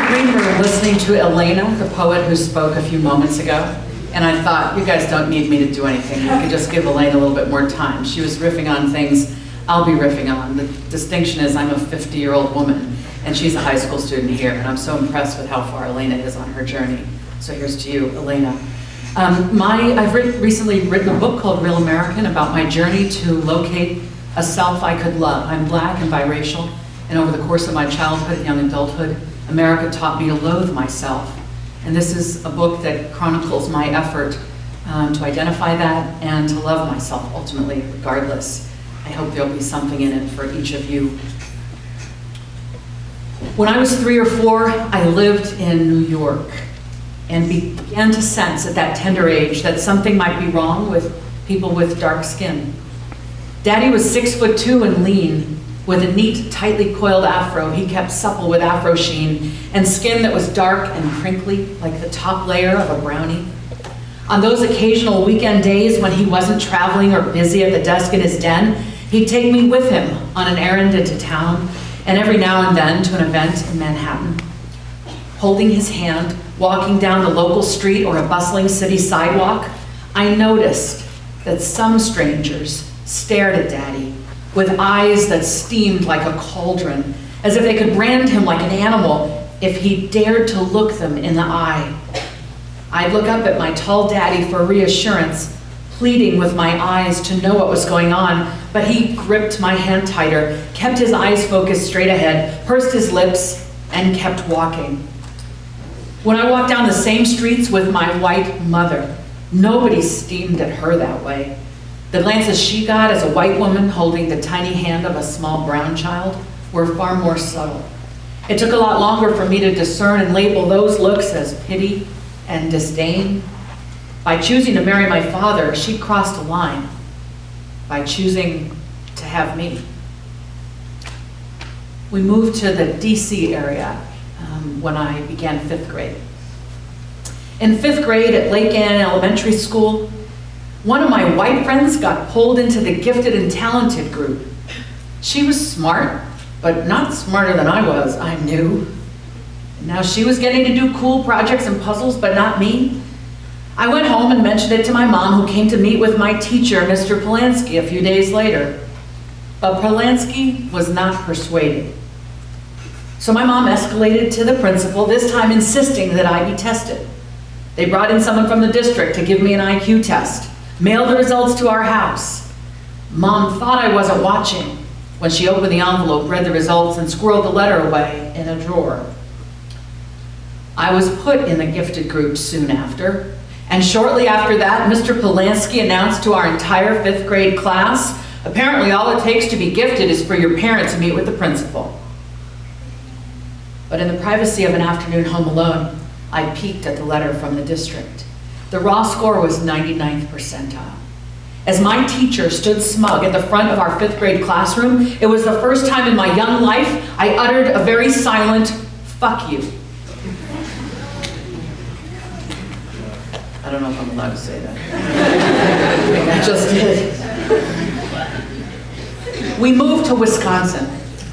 remember listening to Elena, the poet who spoke a few moments ago, and I thought, you guys don't need me to do anything. You could just give Elena a little bit more time. She was riffing on things I'll be riffing on. The distinction is I'm a 50-year-old woman, and she's a high school student here, and I'm so impressed with how far Elena is on her journey. So here's to you, Elena. I've recently written a book called Real American about my journey to locate a self I could love. I'm Black and biracial, and over the course of my childhood and young adulthood, America taught me to loathe myself. And this is a book that chronicles my effort to identify that and to love myself ultimately, regardless. I hope there'll be something in it for each of you. When I was 3 or 4, I lived in New York and began to sense at that tender age that something might be wrong with people with dark skin. Daddy was 6'2" and lean, with a neat, tightly coiled afro. He kept supple with afro sheen and skin that was dark and crinkly, like the top layer of a brownie. On those occasional weekend days when he wasn't traveling or busy at the desk in his den, he'd take me with him on an errand into town, and every now and then to an event in Manhattan. Holding his hand, walking down the local street or a bustling city sidewalk, I noticed that some strangers stared at Daddy with eyes that steamed like a cauldron, as if they could brand him like an animal if he dared to look them in the eye. I'd look up at my tall daddy for reassurance, pleading with my eyes to know what was going on, but he gripped my hand tighter, kept his eyes focused straight ahead, pursed his lips, and kept walking. When I walked down the same streets with my white mother, nobody steamed at her that way. The glances she got as a white woman holding the tiny hand of a small brown child were far more subtle. It took a lot longer for me to discern and label those looks as pity and disdain. By choosing to marry my father, she crossed a line. By choosing to have me. We moved to the DC area when I began 5th grade. In 5th grade at Lake Ann Elementary School, one of my white friends got pulled into the gifted and talented group. She was smart, but not smarter than I was, I knew. Now she was getting to do cool projects and puzzles, but not me. I went home and mentioned it to my mom, who came to meet with my teacher, Mr. Polanski, a few days later. But Polanski was not persuaded. So my mom escalated to the principal, this time insisting that I be tested. They brought in someone from the district to give me an IQ test, mailed the results to our house. Mom thought I wasn't watching when she opened the envelope, read the results, and squirreled the letter away in a drawer. I was put in the gifted group soon after, and shortly after that, Mr. Polanski announced to our entire 5th grade class, apparently all it takes to be gifted is for your parent to meet with the principal. But in the privacy of an afternoon home alone, I peeked at the letter from the district. The raw score was 99th percentile. As my teacher stood smug at the front of our 5th grade classroom, it was the first time in my young life I uttered a very silent, "fuck you." I don't know if I'm allowed to say that. I think I just did. We moved to Wisconsin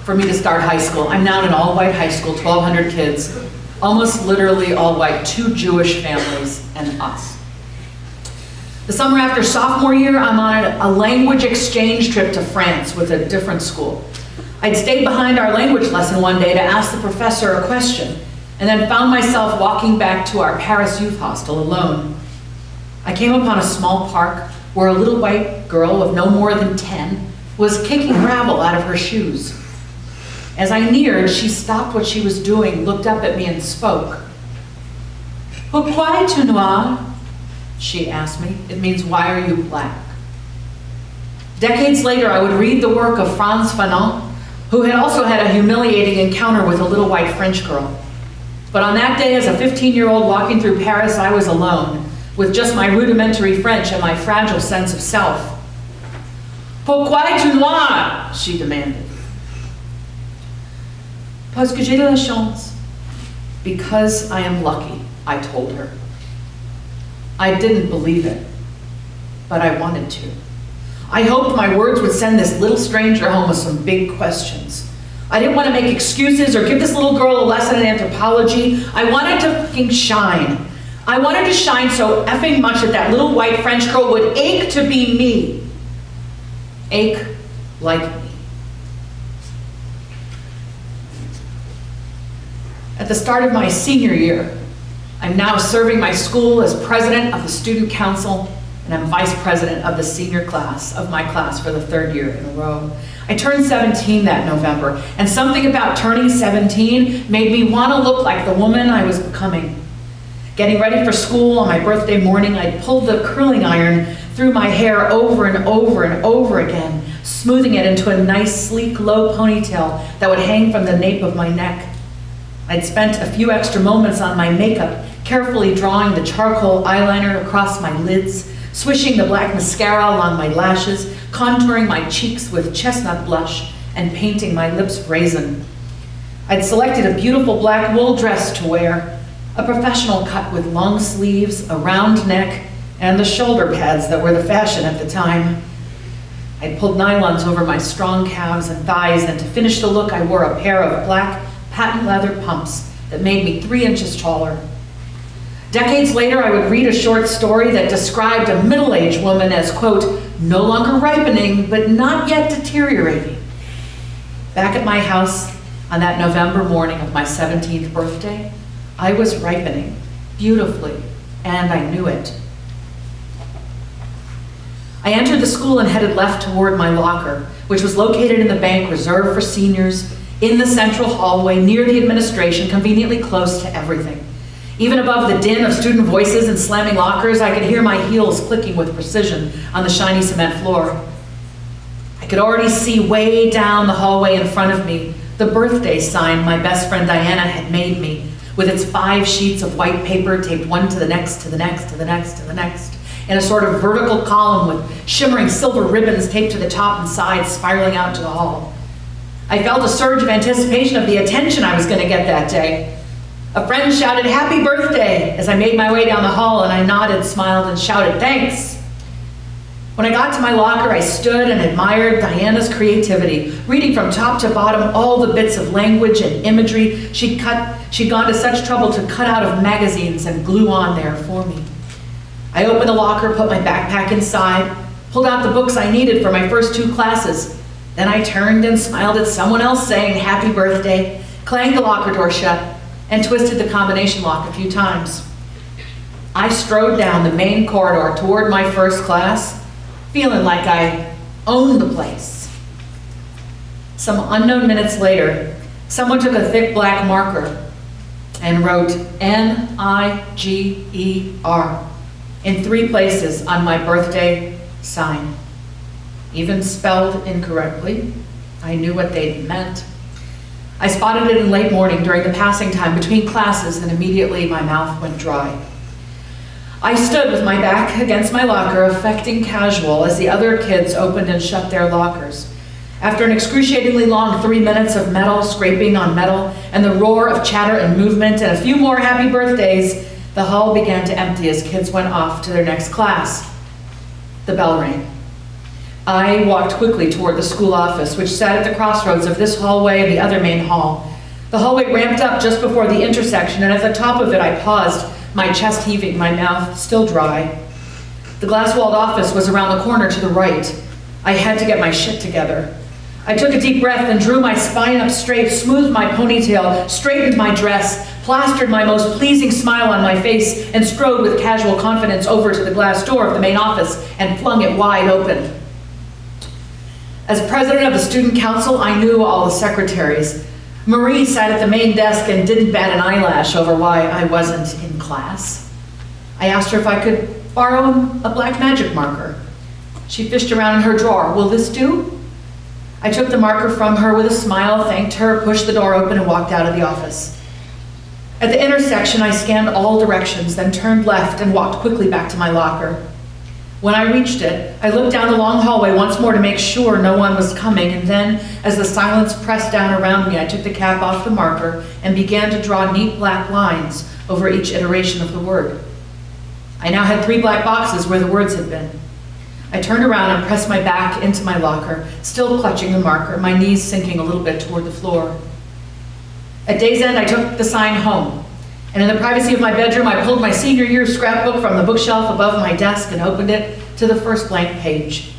for me to start high school. I'm now in an all-white high school, 1,200 kids, almost literally all white, 2 Jewish families and us. The summer after sophomore year, I'm on a language exchange trip to France with a different school. I'd stayed behind our language lesson one day to ask the professor a question, and then found myself walking back to our Paris youth hostel alone. I came upon a small park where a little white girl of no more than 10 was kicking gravel out of her shoes. As I neared, she stopped what she was doing, looked up at me and spoke. "Pourquoi tu noir?" she asked me. It means, "Why are you black?" Decades later, I would read the work of Fennell, who had also had a humiliating encounter with a little white French girl. But on that day, as a 15-year-old walking through Paris, I was alone, with just my rudimentary French and my fragile sense of self. "Pourquoi tu noir?" she demanded. "Parce que j'ai de la chance." Because I am lucky, I told her. I didn't believe it, but I wanted to. I hoped my words would send this little stranger home with some big questions. I didn't want to make excuses or give this little girl a lesson in anthropology. I wanted to fucking shine. I wanted to shine so effing much that that little white French girl would ache to be me. Ache like me. At the start of my senior year, I'm now serving my school as president of the student council, and I'm vice president of the senior class of my class for the 3rd year in a row. I turned 17 that November, and something about turning 17 made me want to look like the woman I was becoming. Getting ready for school on my birthday morning, I'd pulled the curling iron through my hair over and over and over again, smoothing it into a nice, sleek, low ponytail that would hang from the nape of my neck. I'd spent a few extra moments on my makeup, carefully drawing the charcoal eyeliner across my lids, swishing the black mascara along my lashes, contouring my cheeks with chestnut blush, and painting my lips raisin. I'd selected a beautiful black wool dress to wear, a professional cut with long sleeves, a round neck, and the shoulder pads that were the fashion at the time. I'd pulled nylons over my strong calves and thighs, and to finish the look, I wore a pair of black patent leather pumps that made me 3 inches taller. Decades later, I would read a short story that described a middle-aged woman as, quote, no longer ripening, but not yet deteriorating. Back at my house on that November morning of my 17th birthday, I was ripening beautifully, and I knew it. I entered the school and headed left toward my locker, which was located in the bank reserved for seniors, in the central hallway near the administration, conveniently close to everything. Even above the din of student voices and slamming lockers, I could hear my heels clicking with precision on the shiny cement floor. I could already see way down the hallway in front of me the birthday sign my best friend Diana had made me, with its 5 sheets of white paper taped one to the next, to the next, to the next, to the next, in a sort of vertical column with shimmering silver ribbons taped to the top and sides spiraling out to the hall. I felt a surge of anticipation of the attention I was going to get that day. A friend shouted, "Happy birthday," as I made my way down the hall, and I nodded, smiled, and shouted, "Thanks." When I got to my locker, I stood and admired Diana's creativity, reading from top to bottom all the bits of language and imagery she'd gone to such trouble to cut out of magazines and glue on there for me. I opened the locker, put my backpack inside, pulled out the books I needed for my first 2 classes. Then I turned and smiled at someone else saying happy birthday, clanged the locker door shut, and twisted the combination lock a few times. I strode down the main corridor toward my first class, feeling like I owned the place. Some unknown minutes later, someone took a thick black marker and wrote N-I-G-E-R in 3 places on my birthday sign. Even spelled incorrectly, I knew what they meant. I spotted it in late morning during the passing time between classes, and immediately my mouth went dry. I stood with my back against my locker, affecting casual, as the other kids opened and shut their lockers. After an excruciatingly long 3 minutes of metal scraping on metal, and the roar of chatter and movement, and a few more happy birthdays, the hall began to empty as kids went off to their next class. The bell rang. I walked quickly toward the school office, which sat at the crossroads of this hallway and the other main hall. The hallway ramped up just before the intersection, and at the top of it I paused, my chest heaving, my mouth still dry. The glass-walled office was around the corner to the right. I had to get my shit together. I took a deep breath and drew my spine up straight, smoothed my ponytail, straightened my dress, plastered my most pleasing smile on my face, and strode with casual confidence over to the glass door of the main office and flung it wide open. As president of the student council, I knew all the secretaries. Marie sat at the main desk and didn't bat an eyelash over why I wasn't in class. I asked her if I could borrow a black magic marker. She fished around in her drawer. "Will this do?" I took the marker from her with a smile, thanked her, pushed the door open, and walked out of the office. At the intersection, I scanned all directions, then turned left and walked quickly back to my locker. When I reached it, I looked down the long hallway once more to make sure no one was coming, and then, as the silence pressed down around me, I took the cap off the marker and began to draw neat black lines over each iteration of the word. I now had 3 black boxes where the words had been. I turned around and pressed my back into my locker, still clutching the marker, my knees sinking a little bit toward the floor. At day's end, I took the sign home, and in the privacy of my bedroom, I pulled my senior year scrapbook from the bookshelf above my desk and opened it to the first blank page.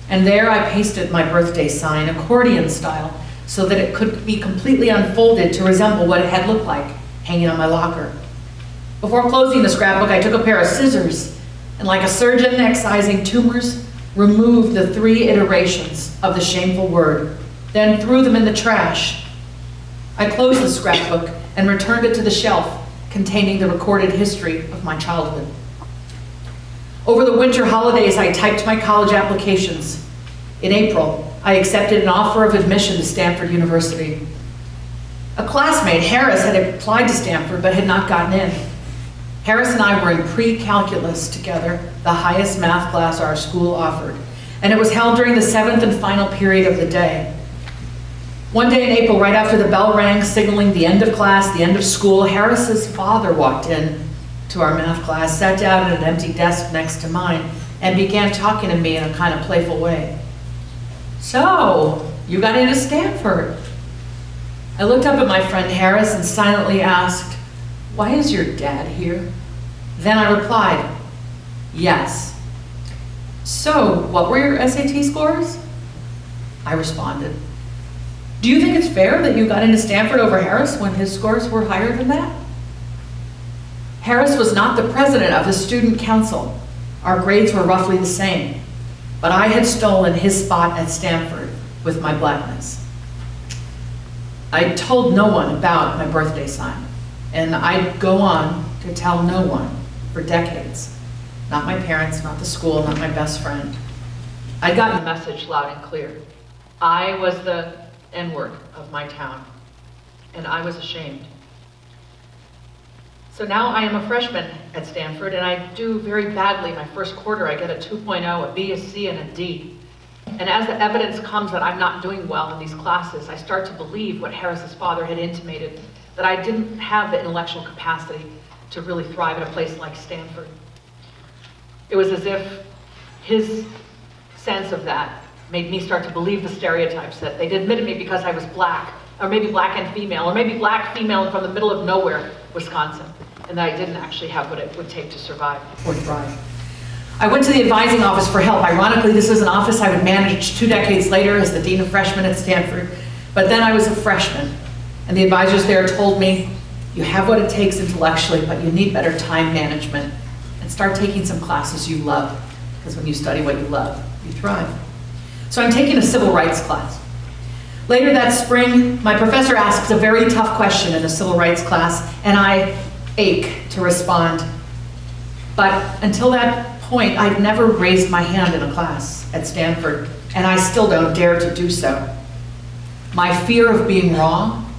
And there I pasted my birthday sign, accordion style, so that it could be completely unfolded to resemble what it had looked like hanging on my locker. Before closing the scrapbook, I took a pair of scissors and, like a surgeon excising tumors, removed the 3 iterations of the shameful word, then threw them in the trash. I closed the scrapbook and returned it to the shelf containing the recorded history of my childhood. Over the winter holidays, I typed my college applications. In April, I accepted an offer of admission to Stanford University. A classmate, Harris, had applied to Stanford but had not gotten in. Harris and I were in pre-calculus together, the highest math class our school offered, and it was held during the 7th and final period of the day. One day in April, right after the bell rang, signaling the end of class, the end of school, Harris's father walked in to our math class, sat down at an empty desk next to mine, and began talking to me in a kind of playful way. "So, you got into Stanford?" I looked up at my friend Harris and silently asked, "Why is your dad here?" Then I replied, "Yes." "So, what were your SAT scores?" I responded, "Do you think it's fair that you got into Stanford over Harris when his scores were higher than that?" Harris was not the president of the student council. Our grades were roughly the same, but I had stolen his spot at Stanford with my blackness. I told no one about my birthday sign, and I'd go on to tell no one for decades. Not my parents, not the school, not my best friend. I'd gotten the message loud and clear. I was the N-word of my town, and I was ashamed. So now I am a freshman at Stanford, and I do very badly my first quarter. I get a 2.0, a B, a C, and a D. And as the evidence comes that I'm not doing well in these classes, I start to believe what Harris's father had intimated, that I didn't have the intellectual capacity to really thrive at a place like Stanford. It was as if his sense of that made me start to believe the stereotypes that they'd admitted me because I was black, or maybe black and female, or maybe black, female, and from the middle of nowhere, Wisconsin, and that I didn't actually have what it would take to survive or thrive. I went to the advising office for help. Ironically, this is an office I would manage 2 decades later as the dean of freshmen at Stanford, but then I was a freshman, and the advisors there told me, "You have what it takes intellectually, but you need better time management, and start taking some classes you love, because when you study what you love, you thrive." So I'm taking a civil rights class. Later that spring, my professor asks a very tough question in a civil rights class, and I ache to respond. But until that point, I'd never raised my hand in a class at Stanford, and I still don't dare to do so. My fear of being wrong,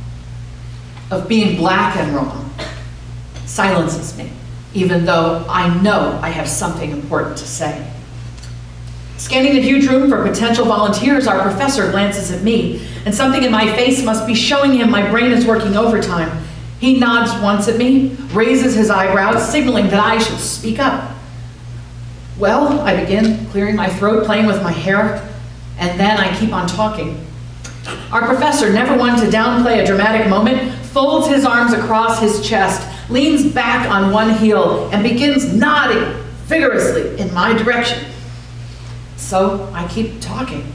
of being black and wrong, silences me, even though I know I have something important to say. Scanning the huge room for potential volunteers, our professor glances at me, and something in my face must be showing him my brain is working overtime. He nods once at me, raises his eyebrows, signaling that I should speak up. "Well," I begin, clearing my throat, playing with my hair, and then I keep on talking. Our professor, never one to downplay a dramatic moment, folds his arms across his chest, leans back on one heel, and begins nodding vigorously in my direction. So I keep talking.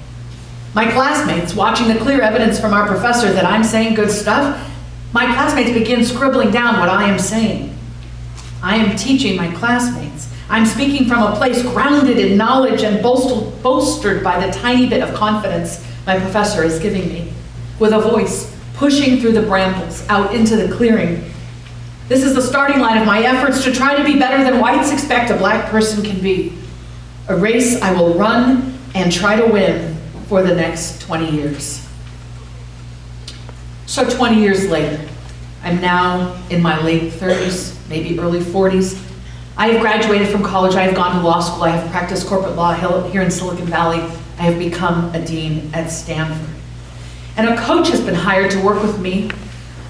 My classmates, watching the clear evidence from our professor that I'm saying good stuff, my classmates begin scribbling down what I am saying. I am teaching my classmates. I'm speaking from a place grounded in knowledge and bolstered by the tiny bit of confidence my professor is giving me, with a voice pushing through the brambles out into the clearing. This is the starting line of my efforts to try to be better than whites expect a black person can be. A race I will run and try to win for the next 20 years. So 20 years later, I'm now in my late 30s, maybe early 40s. I have graduated from college, I have gone to law school, I have practiced corporate law here in Silicon Valley, I have become a dean at Stanford. And a coach has been hired to work with me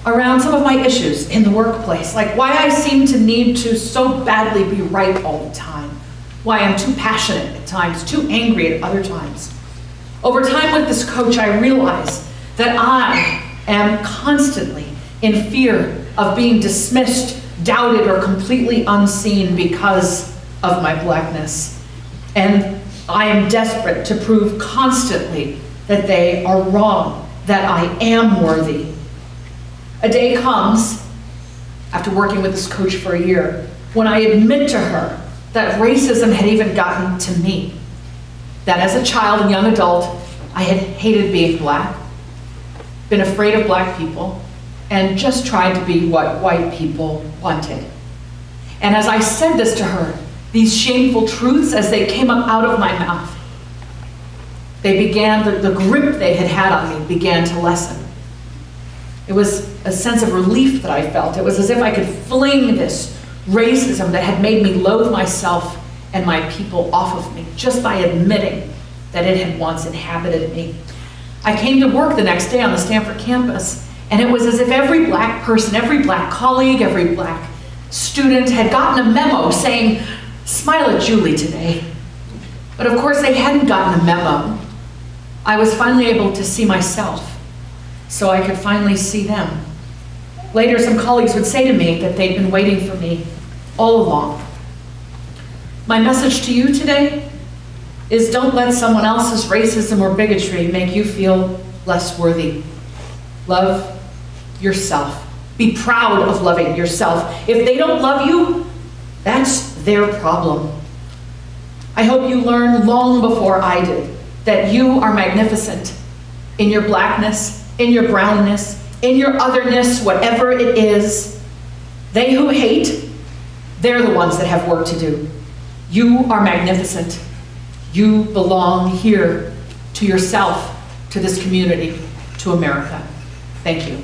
around some of my issues in the workplace, like why I seem to need to so badly be right all the time, why I'm too passionate at times, too angry at other times. Over time with this coach, I realize that I am constantly in fear of being dismissed, doubted, or completely unseen because of my blackness. And I am desperate to prove constantly that they are wrong, that I am worthy. A day comes, after working with this coach for a year, when I admit to her that racism had even gotten to me. That as a child and young adult, I had hated being black, been afraid of black people, and just tried to be what white people wanted. And as I said this to her, these shameful truths, as they came up out of my mouth, they began, the grip they had had on me began to lessen. It was a sense of relief that I felt. It was as if I could fling this racism that had made me loathe myself and my people off of me, just by admitting that it had once inhabited me. I came to work the next day on the Stanford campus, and it was as if every black person, every black colleague, every black student had gotten a memo saying, "Smile at Julie today." But of course they hadn't gotten a memo. I was finally able to see myself, so I could finally see them. Later, some colleagues would say to me that they'd been waiting for me all along. My message to you today is, don't let someone else's racism or bigotry make you feel less worthy. Love yourself. Be proud of loving yourself. If they don't love you, that's their problem. I hope you learned long before I did that you are magnificent in your blackness, in your brownness, in your otherness, whatever it is. They who hate, they're the ones that have work to do. You are magnificent. You belong here, to yourself, to this community, to America. Thank you.